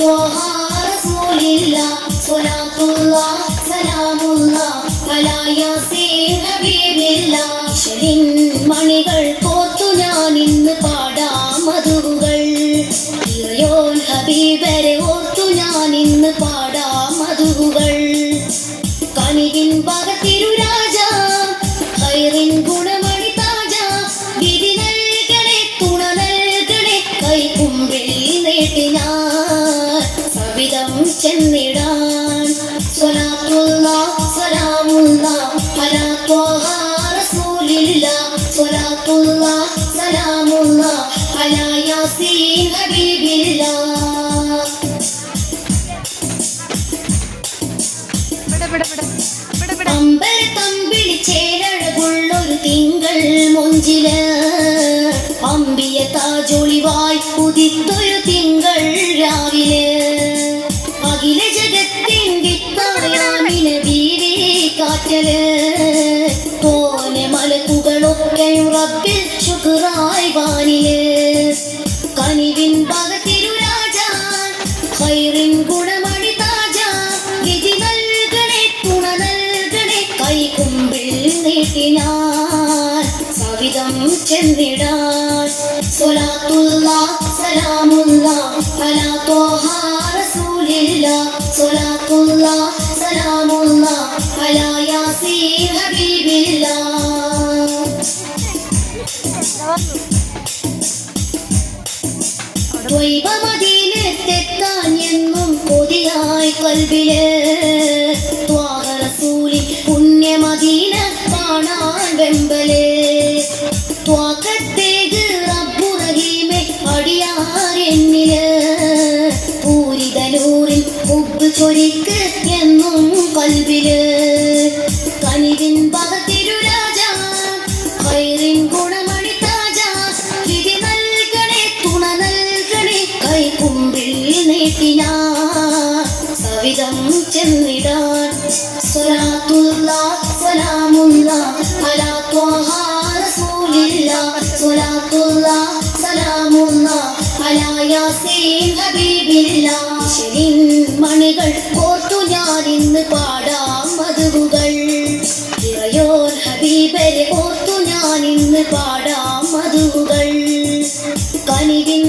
ത്വഹ റസൂലില്ലാ സ്വലാത്തുല്ലാഹ് സലാമുല്ലാഹ് അലാ യാസീൻ ഹബീബില്ലാ. ശരിൻ മണികൾ കോർത്തു ഞാൻ ഇന്ന് പാടാം മധുകൾ. ഇറയോൻ ഹബീബരെ ഓർത്തു ഞാൻ ഇന്ന് പാടാം മധുകൾ. കനിവിൻ ഭഗതിരുരാജ ഖൈറിൻ ഗുണമണി താജ വിധി നൽകണേ തുണ നൽകണേ കൈകുമ്പിൽ നീട്ടി ഞാൻ സവിധം ചെന്നിടാൻ. സ്വലാത്തുല്ലാഹ് സലാമുല്ലാഹ് അലാ ത്വഹ റസൂലില്ലാ സ്വലാത്തുല്ലാഹ് സലാമുല്ലാഹ് അലാ യാസീൻ ഹബീബില്ലാ. അമ്പര തമ്പിളി ചേരഴകുള്ളൊരു തിങ്കൾ മൊഞ്ചില് അമ്പിയ താജൊളിവായി ഉദിത്തൊരു തിങ്കൾ രാവിലെ അഖില ജഗത്തിൻ വിത്തായാമിന വീതി കാറ്റല് തോനെ മലക്കുകളൊക്കെയും റബ്ബിൽ ശുക്റായി വാനില്. കനിവിൻ ഭഗതിരുരാജ ഖൈറിൻ ഗുണമണി താജ വിധി നൽകണേ തുണ നൽകണേ കൈകുമ്പിൽ നീട്ടി ഞാൻ സവിധം ചെന്നിടാൻ. സ്വലാത്തുല്ലാഹ് സലാമുല്ലാഹ് അലാ ത്വഹ റസൂലില്ലാ സ്വലാത്തുല്ലാഹ് സലാമുല്ലാഹ് അലാ യാസീൻ ഹബീബില്ലാ. ത്വയ്ബ മദീനത്തെത്താൻ എന്നും കൊതിയായി കൽബില് ത്വാഹ റസൂലി പുണ്യ മദീന കാണാൻ വെമ്പല്. ത്വാഖത്തേക്ക് റബ്ബു റഹീമെ അടിയാരെന്നില് പൂരിതനൂറിൻ ഉബ്ബ് ചൊരിക്ക് എന്നും കൽബില്. കനിവിൻ ഭഗതിരുരാജ ഖൈറിൻ ഗുണമണി താജ വിധി നൽകണേ തുണ നൽകണേ കൈകുമ്പിൽ നീട്ടി ഞാൻ സവിധം ചെന്നിടാൻ. സ്വലാത്തുല്ലാഹ് സലാമുല്ലാഹ് അലാ ത്വഹ റസൂലില്ലാ സ്വലാത്തുല്ലാഹ് സലാമുല്ലാഹ് അലാ യാസീൻ ഹബീബില്ലാ. ശരിൻ മണികൾ കോർത്തു ഞാൻ ഇന്ന് പാടാം മധുകൾ. ഇറയോൻ ഹബീബരെ ഓർത്തു ഞാൻ ഇന്ന് പാടാം മധുകൾ. കനിവിൻ